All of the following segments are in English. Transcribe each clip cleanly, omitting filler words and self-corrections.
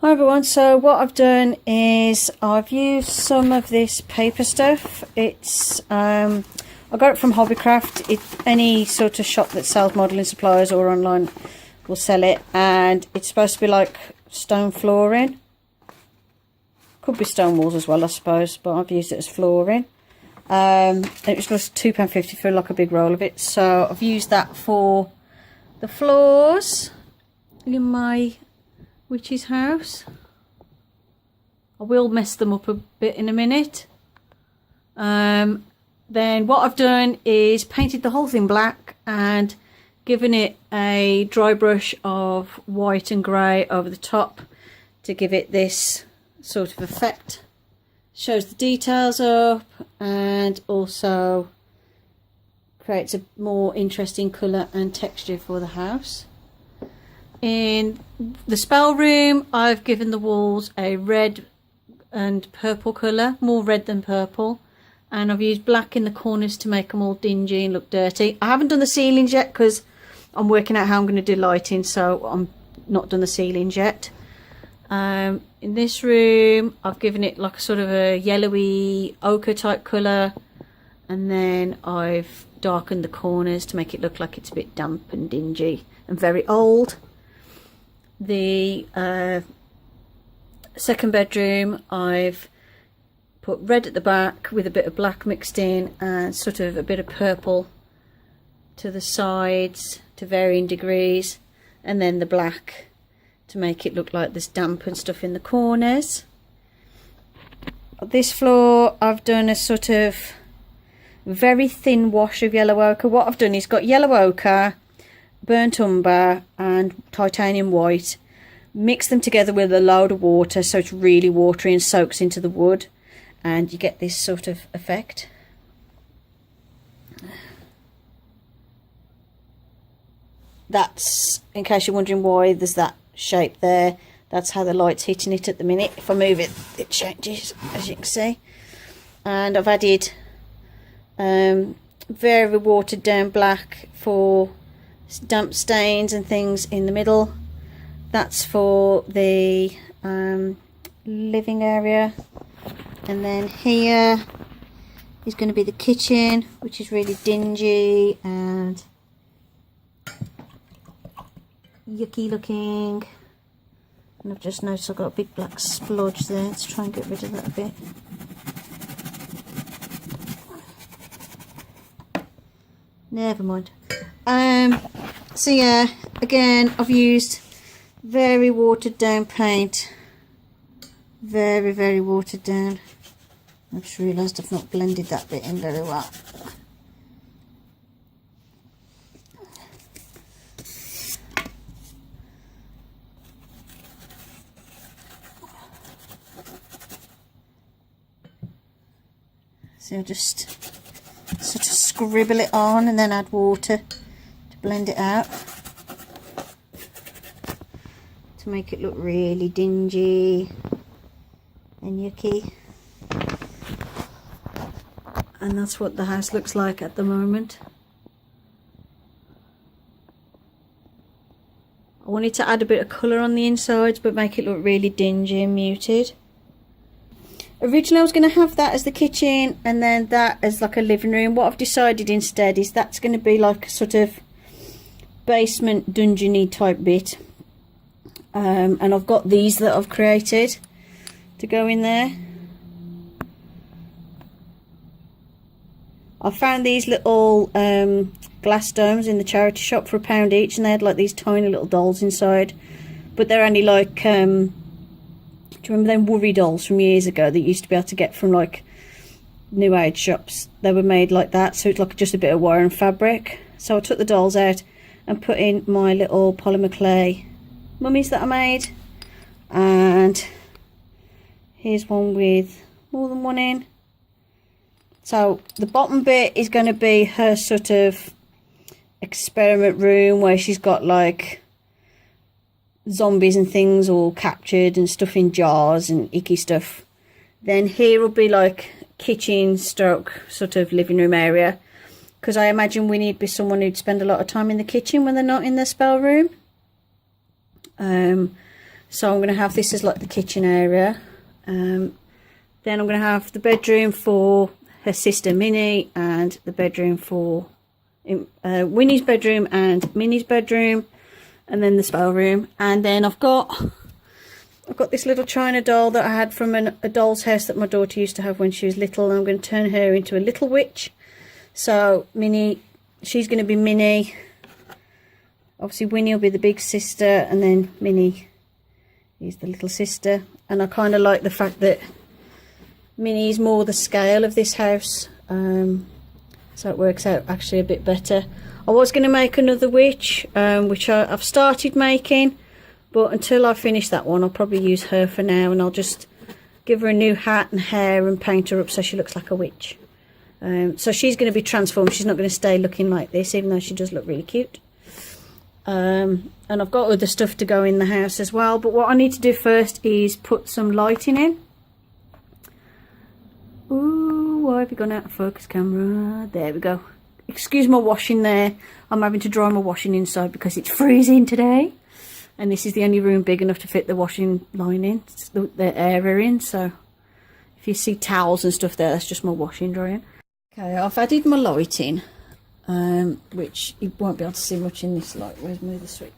Hi everyone, so what I've done is I've used some of this paper stuff. It's I got it from Hobbycraft. Any sort of shop that sells modelling supplies or online will sell it, and it's supposed to be like stone flooring. Could be stone walls as well, I suppose, but I've used it as flooring. It was just £2.50 for like a big roll of it, so I've used that for the floors in my witch's house. I will mess them up a bit in a minute. Then what I've done is painted the whole thing black and given it a dry brush of white and grey over the top to give it this sort of effect. Shows the details up and also creates a more interesting colour and texture for the house. In the spell room, I've given the walls a red and purple colour, more red than purple, and I've used black in the corners to make them all dingy and look dirty. I haven't done the ceilings yet because I'm working out how I'm going to do lighting, so I'm not done the ceilings yet. In this room, I've given it like a sort of a yellowy ochre type colour, and then I've darkened the corners to make it look like it's a bit damp and dingy and very old. The second bedroom, I've put red at the back with a bit of black mixed in and sort of a bit of purple to the sides to varying degrees, and then the black to make it look like there's damp and stuff in the corners. This floor, I've done a sort of very thin wash of yellow ochre. What I've done is got yellow ochre, burnt umber and titanium white, mix them together with a load of water so it's really watery and soaks into the wood, and you get this sort of effect. That's, in case you're wondering why there's that shape there, that's how the light's hitting it at the minute. If I move it, it changes, as you can see. And I've added very watered down black for damp stains and things in the middle. That's for the living area, and then here is going to be the kitchen, which is really dingy and yucky looking, and I've just noticed I've got a big black splodge there. Let's try and get rid of that a bit. Never mind. So yeah, again, I've used very watered down paint, very watered down. I've just realised I've not blended that bit in very well. So I'll just sort of scribble it on and then add water to blend it out to make it look really dingy and yucky. And that's what the house looks like at the moment. I wanted to add a bit of colour on the insides but make it look really dingy and muted. Originally I was going to have that as the kitchen and then that as like a living room. What I've decided instead is that's going to be like a sort of basement dungeon-y type bit. And I've got these that I've created to go in there. I found these little glass domes in the charity shop for £1 each, and they had like these tiny little dolls inside, but they're only like do you remember them worry dolls from years ago that you used to be able to get from like new age shops? They were made like that, so it's like just a bit of wire and fabric. So I took the dolls out and put in my little polymer clay mummies that I made, and here's one with more than one in. So the bottom bit is going to be her sort of experiment room where she's got like zombies and things all captured and stuff in jars and icky stuff. Then here will be like kitchen stroke sort of living room area, because I imagine Winnie would be someone who'd spend a lot of time in the kitchen when they're not in their spell room. So I'm going to have this as like the kitchen area. Then I'm going to have the bedroom for her sister Minnie, and the bedroom for Winnie's bedroom and Minnie's bedroom, and then the spell room. And then I've got this little china doll that I had from a doll's house that my daughter used to have when she was little, and I'm going to turn her into a little witch. So Minnie, she's going to be Minnie. Obviously Winnie will be the big sister, and then Minnie is the little sister. And I kind of like the fact that Minnie is more the scale of this house, so it works out actually a bit better. I was going to make another witch, which I've started making, but until I finish that one I'll probably use her for now, and I'll just give her a new hat and hair and paint her up so she looks like a witch. So she's going to be transformed. She's not going to stay looking like this, even though she does look really cute. And I've got other stuff to go in the house as well, but what I need to do first is put some lighting in. Ooh, why have you gone out of focus, camera? There we go. Excuse my washing there. I'm having to dry my washing inside because it's freezing today, and this is the only room big enough to fit the washing line in, the area in. So if you see towels and stuff there, that's just my washing drying. Okay, I've added my lighting, which you won't be able to see much in this light. Where's my other switch?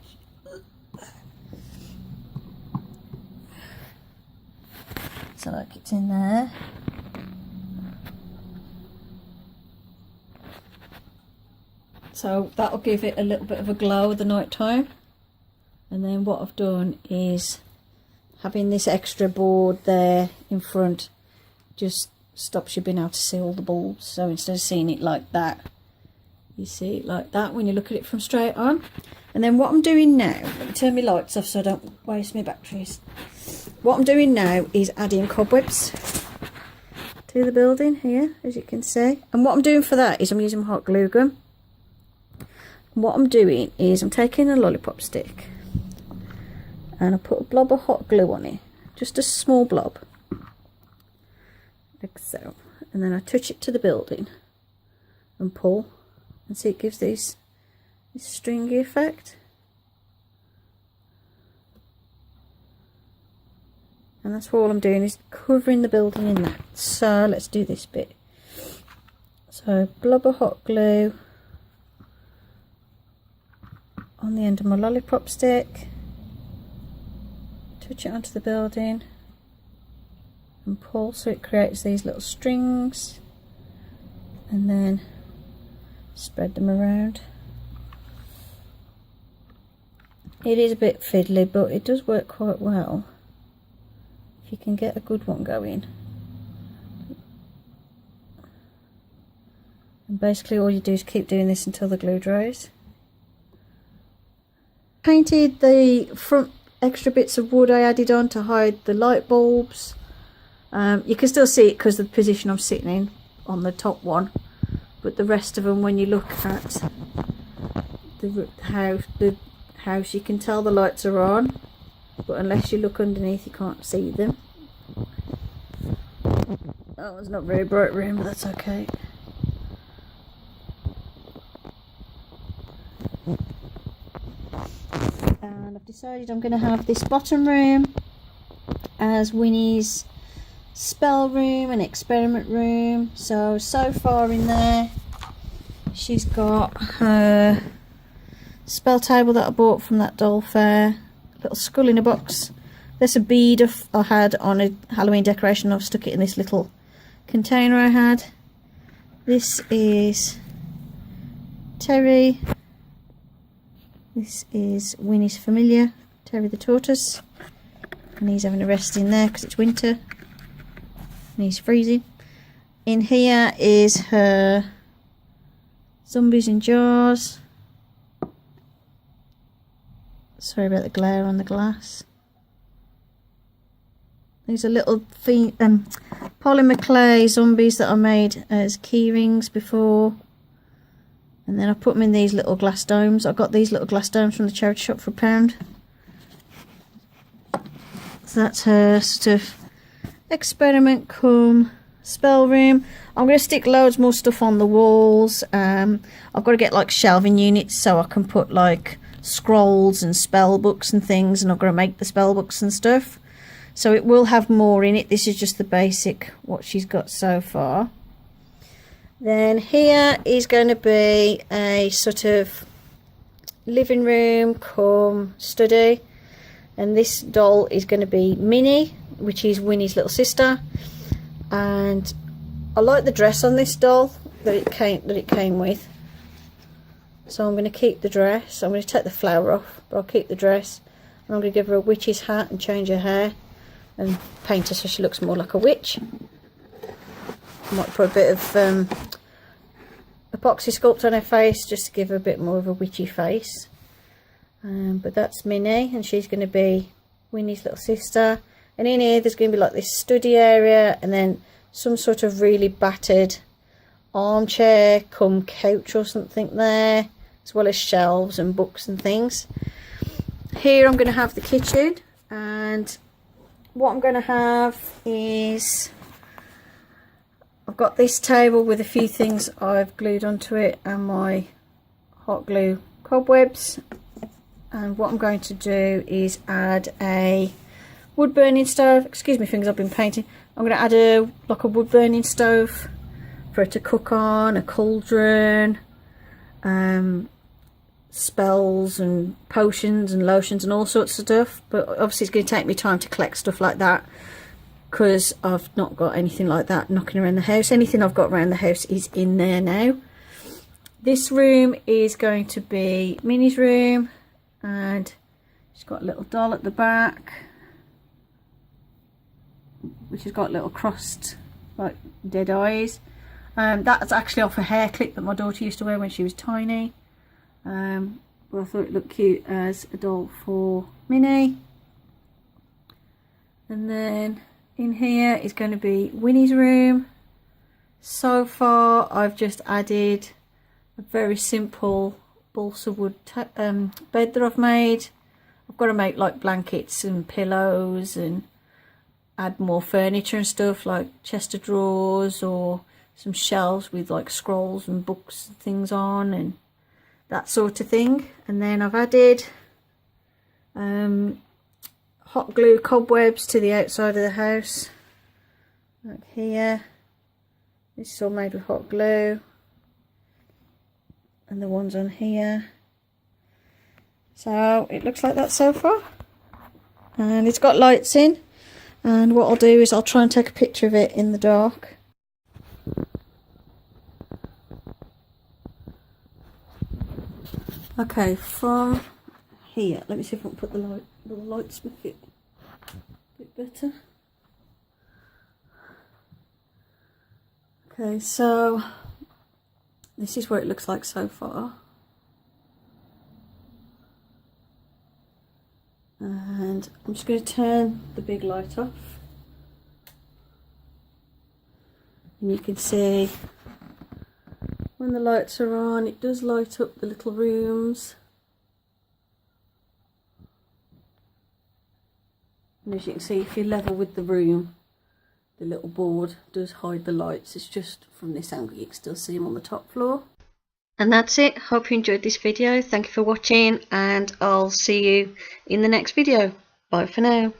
So like it's in there. So that'll give it a little bit of a glow at the night time. And then what I've done is having this extra board there in front just stops you being able to see all the bulbs. So instead of seeing it like that, you see it like that when you look at it from straight on. And then what I'm doing now, let me turn my lights off so I don't waste my batteries. What I'm doing now is adding cobwebs to the building here, as you can see. And what I'm doing for that is I'm using my hot glue gun. What I'm doing is I'm taking a lollipop stick and I put a blob of hot glue on it, just a small blob, like so, and then I touch it to the building and pull, and see it gives this stringy effect. And that's all I'm doing, is covering the building in that. So let's do this bit. So blob of hot glue on the end of my lollipop stick, touch it onto the building and pull so it creates these little strings, and then spread them around. It is a bit fiddly, but it does work quite well if you can get a good one going. And basically all you do is keep doing this until the glue dries. Painted the front extra bits of wood I added on to hide the light bulbs. You can still see it because of the position I'm sitting in on the top one, but the rest of them, when you look at the house, you can tell the lights are on, but unless you look underneath you can't see them. That was not very bright room, but that's okay. And I've decided I'm going to have this bottom room as Winnie's spell room and experiment room. So far in there she's got her spell table that I bought from that doll fair, little skull in a box. There's a bead I had on a Halloween decoration. I've stuck it in this little container I had. This is Terry. This is Winnie's familiar, Terry the tortoise, and he's having a rest in there because it's winter and he's freezing. In here is her zombies in jars. Sorry about the glare on the glass. These are little polymer clay zombies that I made as key rings before. And then I put them in these little glass domes. I got these little glass domes from the charity shop for £1. So that's her stuff. Experiment cum spell room. I'm going to stick loads more stuff on the walls. I've got to get like shelving units so I can put like scrolls and spell books and things, and I've got to make the spell books and stuff. So it will have more in it. This is just the basic what she's got so far. Then here is going to be a sort of living room cum study, and this doll is going to be Minnie, which is Winnie's little sister. And I like the dress on this doll that it came with, so I'm going to keep the dress. I'm going to take the flower off, but I'll keep the dress, and I'm going to give her a witch's hat and change her hair and paint her so she looks more like a witch. I might put a bit of epoxy sculpt on her face just to give her a bit more of a witchy face. But that's Minnie, and she's going to be Winnie's little sister. And in here there's going to be like this study area, and then some sort of really battered armchair cum couch or something there, as well as shelves and books and things. Here I'm going to have the kitchen, and what I'm going to have is, I've got this table with a few things I've glued onto it and my hot glue cobwebs. And what I'm going to do is add a wood burning stove. Excuse me fingers, I've been painting. I'm going to add a wood burning stove for it to cook on, a cauldron, spells and potions and lotions and all sorts of stuff. But obviously it's going to take me time to collect stuff like that, because I've not got anything like that knocking around the house. Anything I've got around the house is in there now. This room is going to be Minnie's room, and she's got a little doll at the back, which has got little crossed like dead eyes. That's actually off a hair clip that my daughter used to wear when she was tiny. But I thought it looked cute as a doll for Minnie. And then in here is going to be Winnie's room. So far I've just added a very simple balsa wood bed that I've made. I've got to make like blankets and pillows and add more furniture and stuff, like chest of drawers or some shelves with like scrolls and books and things on and that sort of thing. And then I've added hot glue cobwebs to the outside of the house, like here. This is all made with hot glue, and the ones on here. So it looks like that so far, and it's got lights in. And what I'll do is I'll try and take a picture of it in the dark. Okay, from here, let me see if I can put the lights make it a bit better. Okay, so this is what it looks like so far. And I'm just going to turn the big light off, and you can see when the lights are on, it does light up the little rooms. And as you can see, if you're level with the room, the little board does hide the lights. It's just from this angle you can still see them on the top floor. And that's it. Hope you enjoyed this video. Thank you for watching, and I'll see you in the next video. Bye for now.